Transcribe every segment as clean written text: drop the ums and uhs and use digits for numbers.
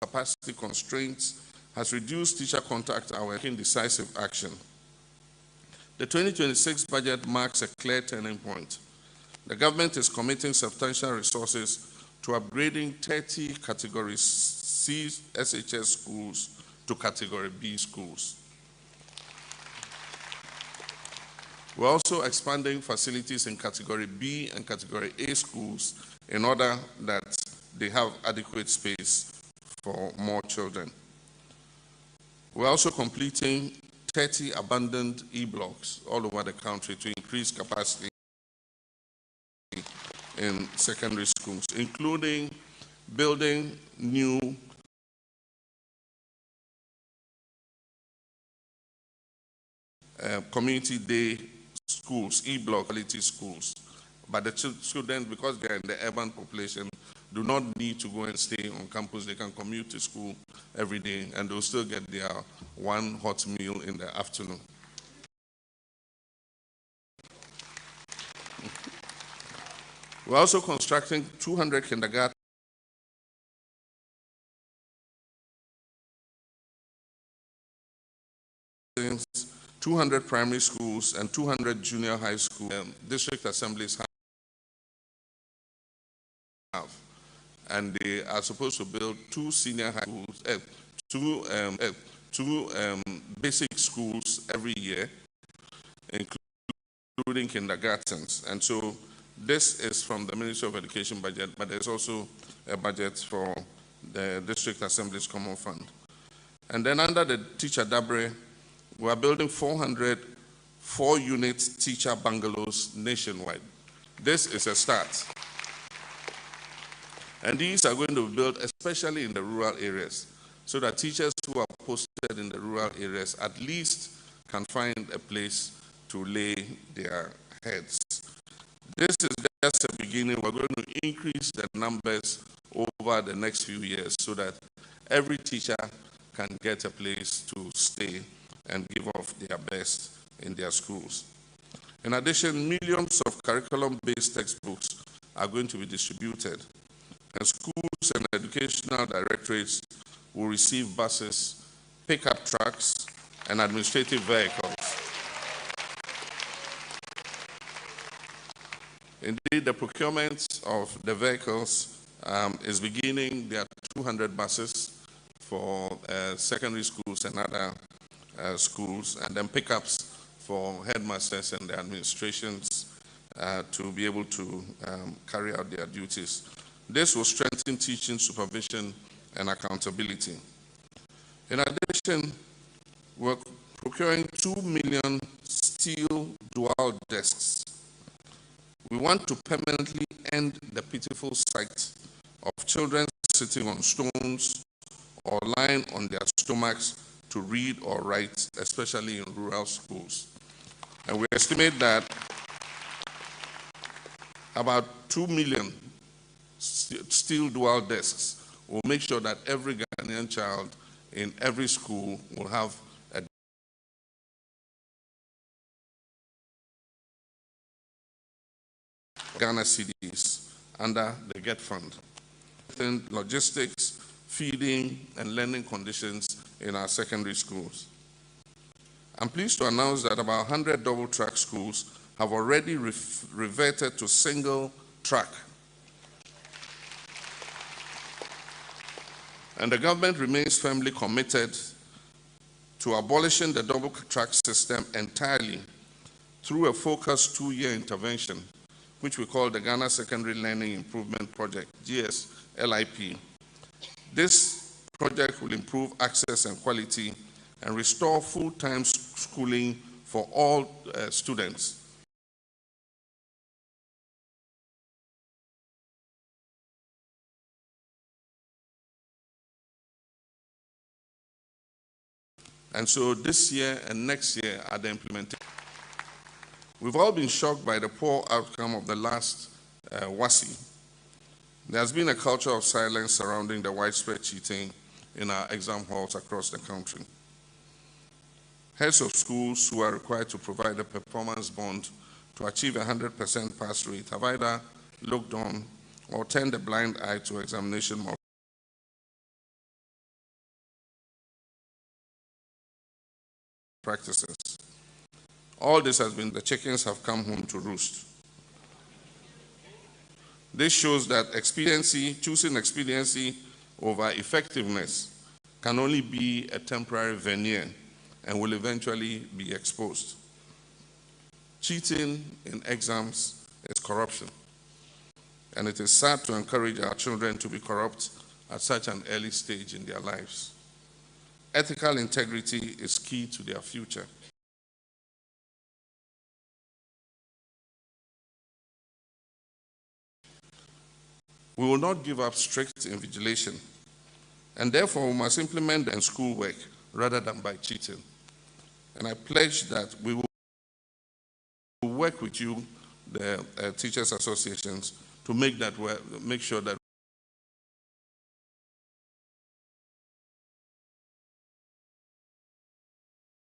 capacity constraints has reduced teacher contact and we're taking decisive action. The 2026 budget marks a clear turning point. The government is committing substantial resources to upgrading 30 Category C SHS schools to Category B schools. We're also expanding facilities in Category B and Category A schools in order that they have adequate space for more children. We're also completing 30 abandoned E-blocks all over the country to increase capacity in secondary schools, including building new community day schools, E-block quality schools. But the students, because they're in the urban population, do not need to go and stay on campus. They can commute to school every day and they'll still get their one hot meal in the afternoon. We're also constructing 200 kindergartens, 200 primary schools, and 200 junior high school district assemblies have. And they are supposed to build 2 senior high schools, two basic schools every year, including kindergartens. And so this is from the Ministry of Education budget, but there's also a budget for the District Assembly's Common Fund. And then under the Teacher Dabre, we are building 400 4-unit teacher bungalows nationwide. This is a start. And these are going to be built especially in the rural areas, so that teachers who are posted in the rural areas at least can find a place to lay their heads. This is just a beginning. We're going to increase the numbers over the next few years so that every teacher can get a place to stay and give off their best in their schools. In addition, millions of curriculum-based textbooks are going to be distributed, and schools and educational directorates will receive buses, pickup trucks, and administrative vehicles. Indeed, the procurement of the vehicles is beginning. There are 200 buses for secondary schools and other schools, and then pickups for headmasters and the administrations to be able to carry out their duties. This will strengthen teaching, supervision, and accountability. In addition, we're procuring 2 million steel dual desks. We want to permanently end the pitiful sight of children sitting on stones or lying on their stomachs to read or write, especially in rural schools. And we estimate that about 2 million steel dual desks will make sure that every Ghanaian child in every school will have a Ghana cedis under the GET fund. Logistics, feeding, and learning conditions in our secondary schools. I'm pleased to announce that about 100 double-track schools have already reverted to single track. And the government remains firmly committed to abolishing the double-track system entirely through a focused 2-year intervention, which we call the Ghana Secondary Learning Improvement Project, GSLIP. This project will improve access and quality and restore full-time schooling for all students. And so this year and next year are the implementation. We've all been shocked by the poor outcome of the last WASI. There has been a culture of silence surrounding the widespread cheating in our exam halls across the country. Heads of schools who are required to provide a performance bond to achieve a 100% pass rate have either looked on or turned a blind eye to examination practices. All this has been the chickens have come home to roost. This shows that choosing expediency over effectiveness can only be a temporary veneer and will eventually be exposed. Cheating in exams is corruption, and it is sad to encourage our children to be corrupt at such an early stage in their lives. Ethical integrity is key to their future. We will not give up strict invigilation, and therefore we must implement them in schoolwork rather than by cheating. And I pledge that we will work with you, the teachers' associations, to make sure that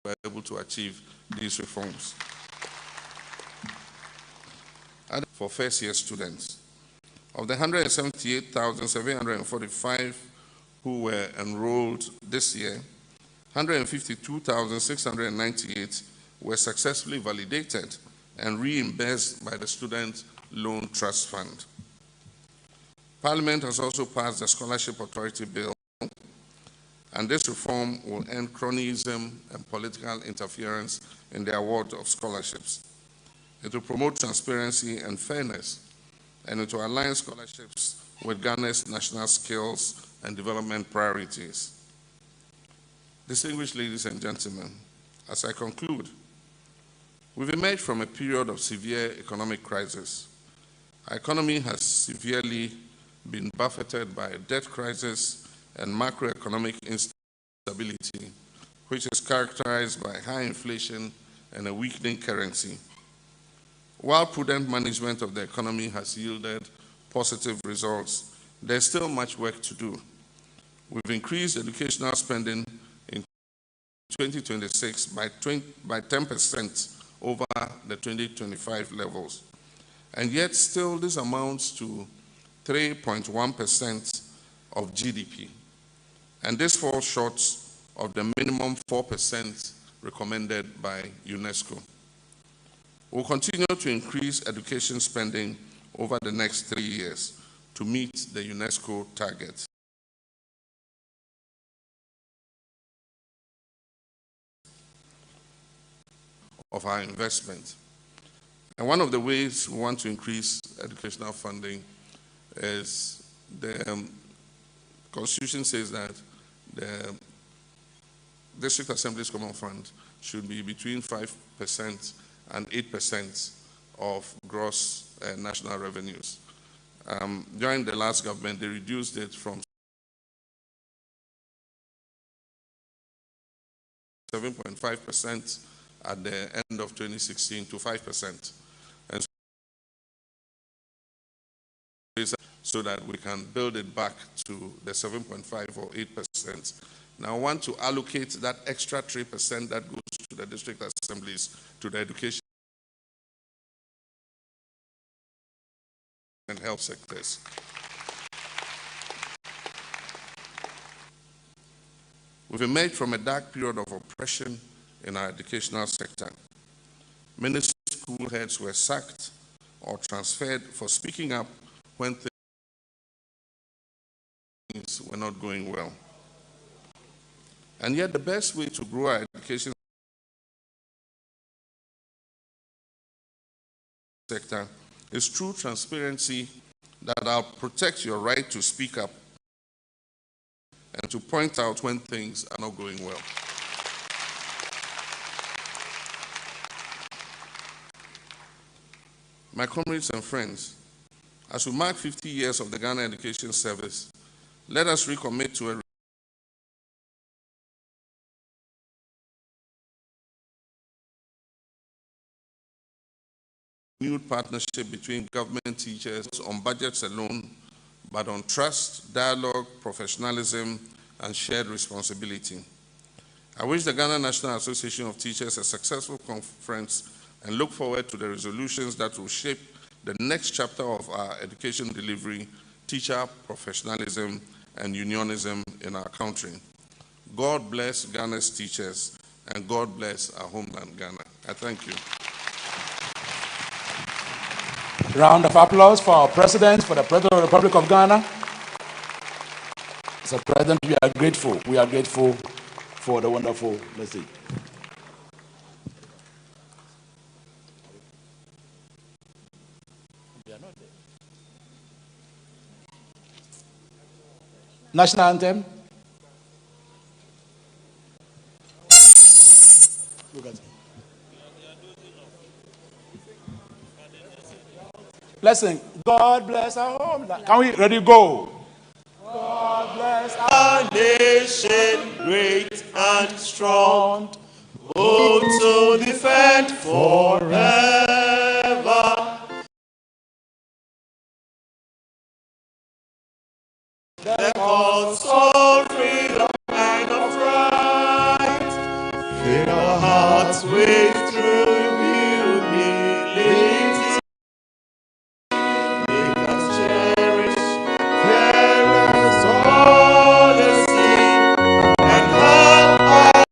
we are able to achieve these reforms. For first-year students, of the 178,745 who were enrolled this year, 152,698 were successfully validated and reimbursed by the Student Loan Trust Fund. Parliament has also passed the Scholarship Authority Bill, and this reform will end cronyism and political interference in the award of scholarships. It will promote transparency and fairness, and it will align scholarships with Ghana's national skills and development priorities. Distinguished ladies and gentlemen, as I conclude, we've emerged from a period of severe economic crisis. Our economy has severely been buffeted by a debt crisis and macroeconomic instability, which is characterized by high inflation and a weakening currency. While prudent management of the economy has yielded positive results, there's still much work to do. We've increased educational spending in 2026 by 10% over the 2025 levels. And yet still this amounts to 3.1% of GDP. And this falls short of the minimum 4% recommended by UNESCO. We'll continue to increase education spending over the next 3 years to meet the UNESCO target. Of our investment. And one of the ways we want to increase educational funding is the Constitution says that the District Assembly's Common Fund should be between 5% and 8% of gross national revenues. During the last government, they reduced it from 7.5% at the end of 2016 to 5%. And so that we can build it back to the 7.5 or 8%. Now I want to allocate that extra 3% that goes to the district assemblies to the education and health sectors. We've emerged from a dark period of oppression in our educational sector. Many school heads were sacked or transferred for speaking up when things were not going well. And yet the best way to grow our education sector is through transparency that will protect your right to speak up and to point out when things are not going well. My comrades and friends, as we mark 50 years of the Ghana Education Service, let us recommit to a renewed partnership between government teachers on budgets alone, but on trust, dialogue, professionalism, and shared responsibility. I wish the Ghana National Association of Teachers a successful conference and look forward to the resolutions that will shape the next chapter of our education delivery, teacher professionalism, and unionism in our country. God bless Ghana's teachers, and God bless our homeland, Ghana. I thank you. Round of applause for our president, for the President of the Republic of Ghana. Mr. President, we are grateful. We are grateful for the wonderful message. National anthem. Look at it. Let's sing. God bless our homeland. Can we ready go? God bless our nation, great and strong, bold to defend forever. The cause for freedom and of right, fill our hearts with true humility. Make us cherish fearless honesty and help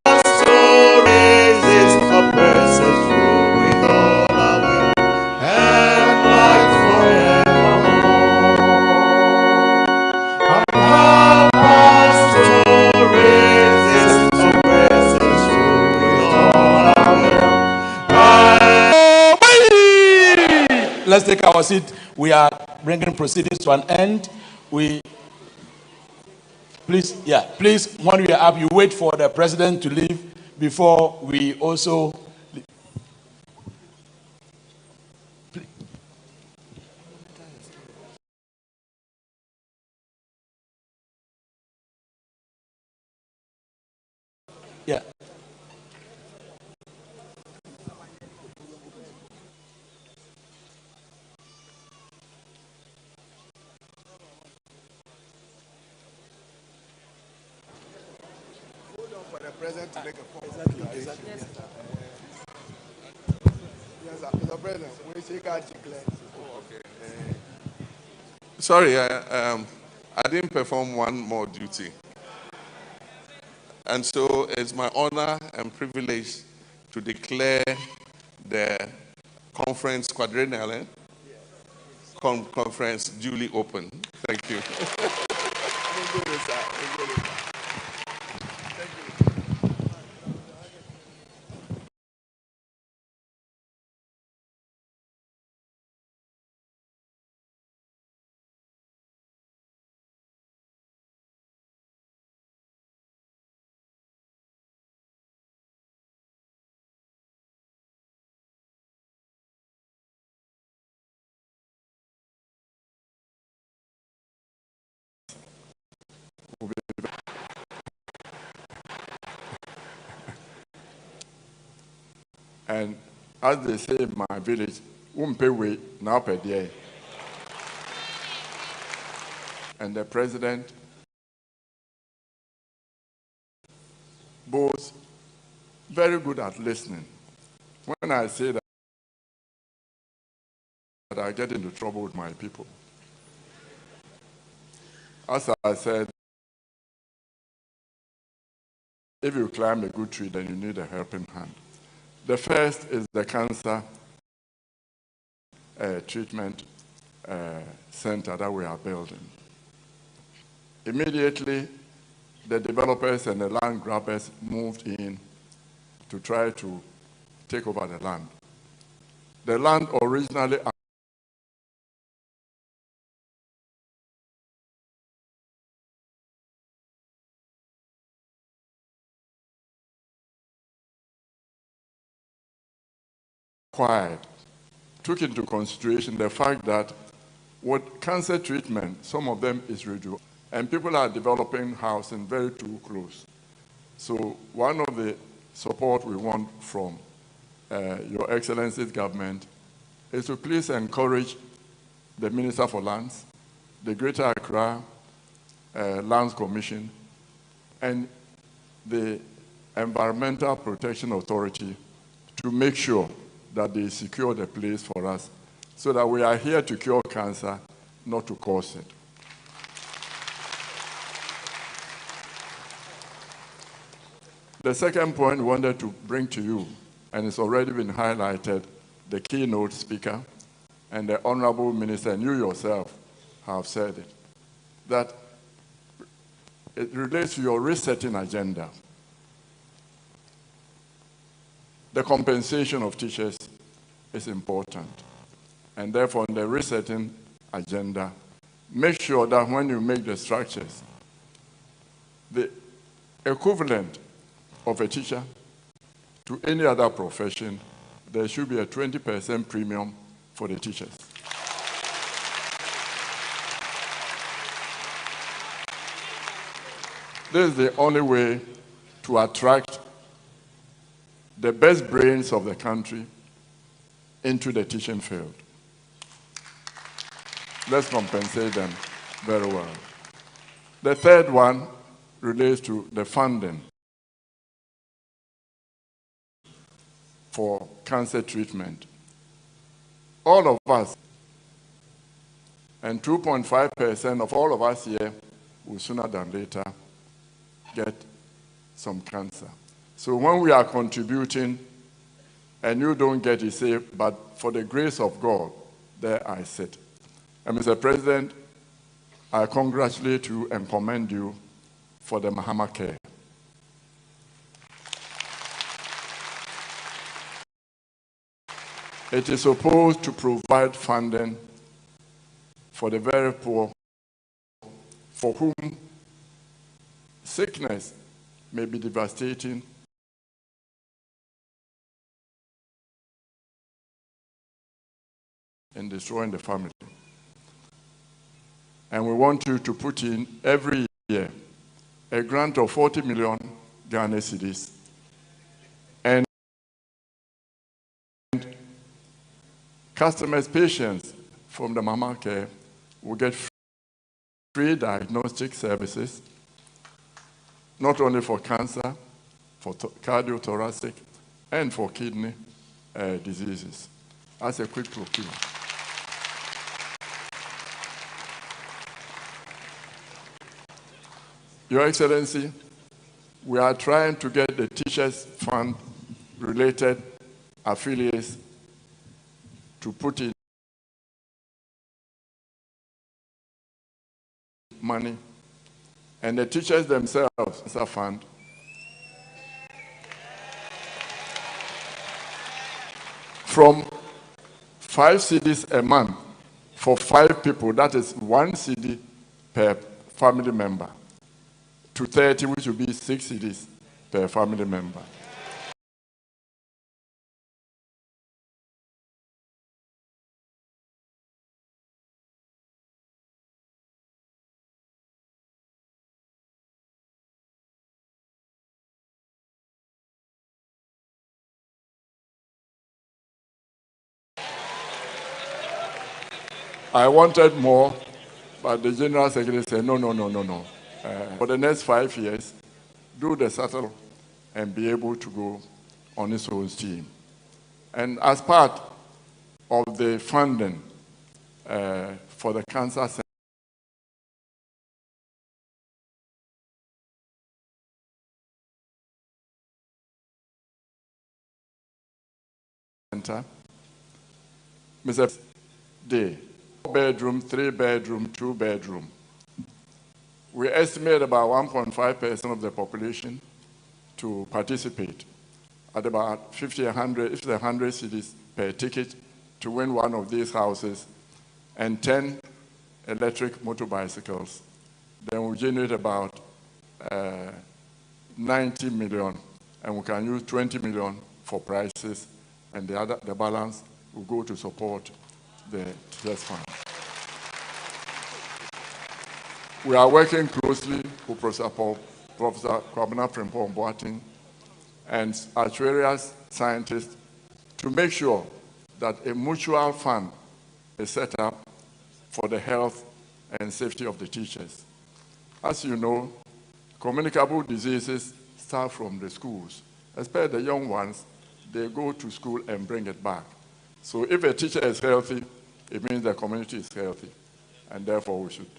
us to resist oppressors rule with all our will and life forevermore. And help us to resist oppressors rule with all our will. Let's take our seat. We are bringing proceedings to an end. Please, when we are up, you wait for the president to leave before we also. Yeah. For the president to make a point. Exactly. Yes, Mr. President, we shake our declare. Sorry, I didn't perform one more duty. And so it's my honor and privilege to declare the conference quadrennial conference duly open. Thank you. And as they say in my village, Umpewe now per day. And the president, both very good at listening. When I say that I get into trouble with my people. As I said, if you climb a good tree, then you need a helping hand. The first is the cancer treatment center that we are building. Immediately, the developers and the land grabbers moved in to try to take over the land. The land originally acquired took into consideration the fact that with cancer treatment, some of them is reduced, and people are developing housing very too close. So one of the support we want from Your Excellency's government is to please encourage the Minister for Lands, the Greater Accra Lands Commission, and the Environmental Protection Authority to make sure that they secure the place for us so that we are here to cure cancer, not to cause it. The second point we wanted to bring to you, and it's already been highlighted, the keynote speaker and the Honorable Minister, and you yourself have said it, that it relates to your resetting agenda. The compensation of teachers is important. And therefore, in the resetting agenda, make sure that when you make the structures, the equivalent of a teacher to any other profession, there should be a 20% premium for the teachers. This is the only way to attract the best brains of the country into the teaching field. Let's compensate them very well. The third one relates to the funding for cancer treatment. All of us, and 2.5% of all of us here will sooner than later get some cancer. So when we are contributing and you don't get it, say, but for the grace of God, there I sit. And Mr. President, I congratulate you and commend you for the Mahama care. It is supposed to provide funding for the very poor, for whom sickness may be devastating and destroying the family. And we want you to put in every year a grant of 40 million Ghana cedis. And customers, patients from the Mahama care will get free diagnostic services, not only for cancer, for cardiothoracic, and for kidney diseases. As a quick procurement. Your Excellency, we are trying to get the Teachers Fund related affiliates to put in money, and the teachers themselves are fund. From 5 cedis a month for 5 people, that is 1 cedi per family member, to 30, which will be 6 cedis per family member. I wanted more, but the General Secretary said, no. For the next 5 years, do the settle and be able to go on its own steam. And as part of the funding for the cancer center, Mr. Day, 4-bedroom, 3-bedroom, 2-bedroom. We estimate about 1.5% of the population to participate at about 100 cedis per ticket to win one of these houses and 10 electric motorbicycles. Then we generate about 90 million, and we can use 20 million for prices, and the balance will go to support the Teachers Fund. We are working closely with Professor Kwabena Frimpong Boateng and actuarial scientists to make sure that a mutual fund is set up for the health and safety of the teachers. As you know, communicable diseases start from the schools. Especially the young ones, they go to school and bring it back. So if a teacher is healthy, it means the community is healthy, and therefore we should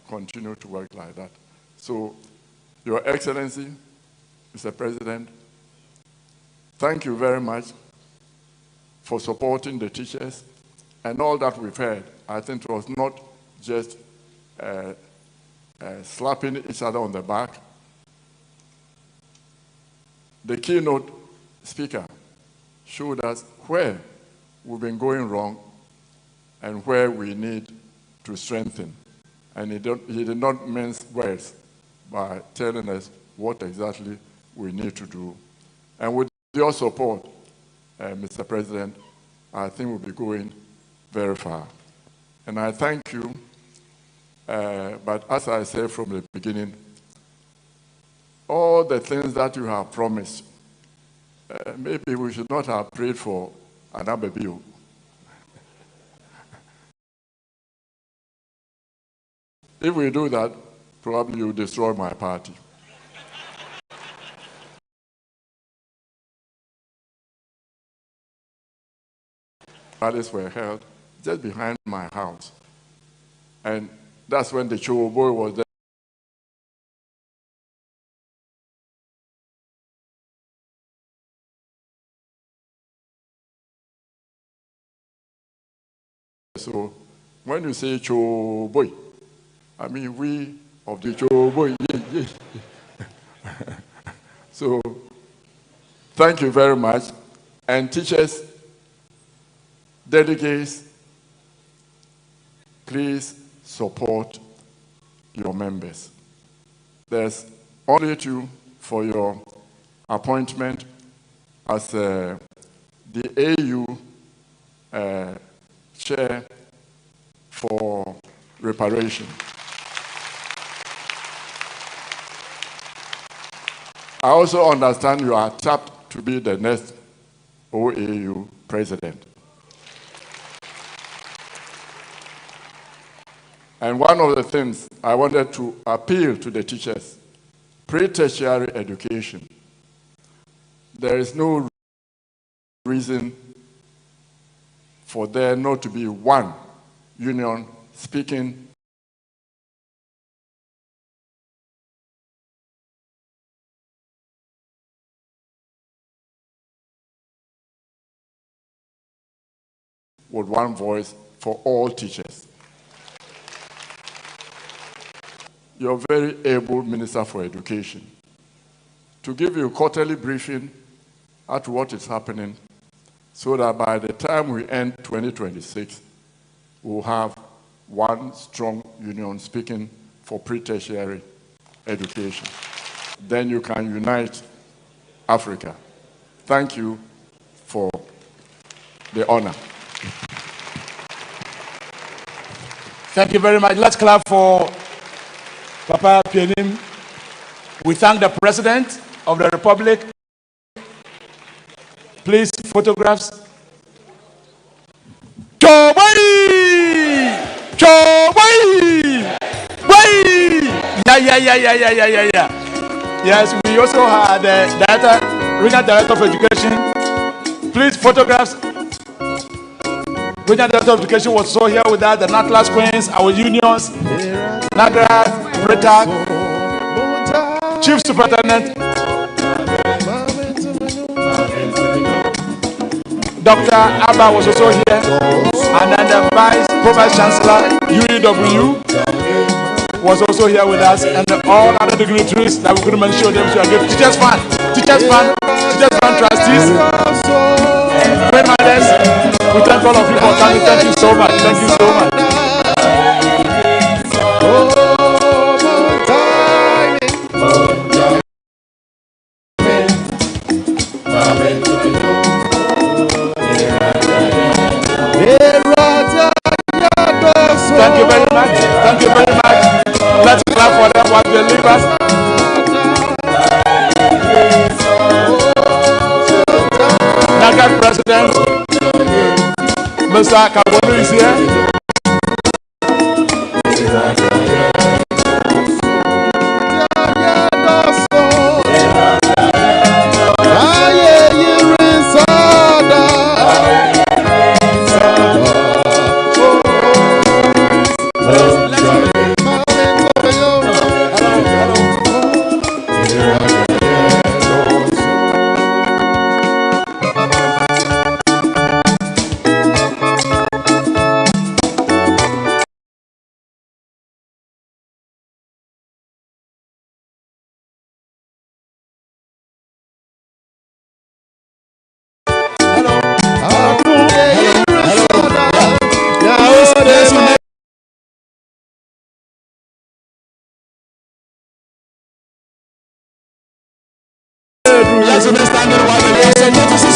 continue to work like that. So, Your Excellency, Mr. President, thank you very much for supporting the teachers and all that we've heard. I think it was not just slapping each other on the back. The keynote speaker showed us where we've been going wrong and where we need to strengthen. And he did not mince words by telling us what exactly we need to do. And with your support, Mr. President, I think we'll be going very far. And I thank you, but as I said from the beginning, all the things that you have promised, maybe we should not have prayed for another bill. If we do that, probably you'll destroy my party. Rallies were held just behind my house. And that's when the show boy was there. So when you say show boy, I mean we of the show boy. Yeah. So thank you very much. And teachers, delegates, please support your members. There's only two for your appointment as the AU chair for reparation. I also understand you are tapped to be the next OAU president. And one of the things I wanted to appeal to the teachers, pre-tertiary education. There is no reason for there not to be one union speaking with one voice for all teachers. You're a very able Minister for Education. To give you a quarterly briefing at what is happening, so that by the time we end 2026, we'll have one strong union speaking for pre-tertiary education. Then you can unite Africa. Thank you for the honor. Thank you very much. Let's clap for Papa Pienim. We thank the President of the Republic. Please, photographs. Yeah. Yes, we also had the Regional Director of Education. Please, photographs. Regional Director of Education was so here with us, the Atlas Queens, our unions, Nagra, Rita, Chief Superintendent, Dr. Abba was also here, and then the Vice Chancellor, UEW, was also here with us, and all other dignitaries that we couldn't mention them, so good. Teachers Fund trustees, great mothers, we thank all of you for coming. Thank you so much. Thank you so much. Thank you very much. Thank you very much. Let's clap for them while they leave us. NAGAT President, Mr. Kabonu is here. Let's be standing while the Lord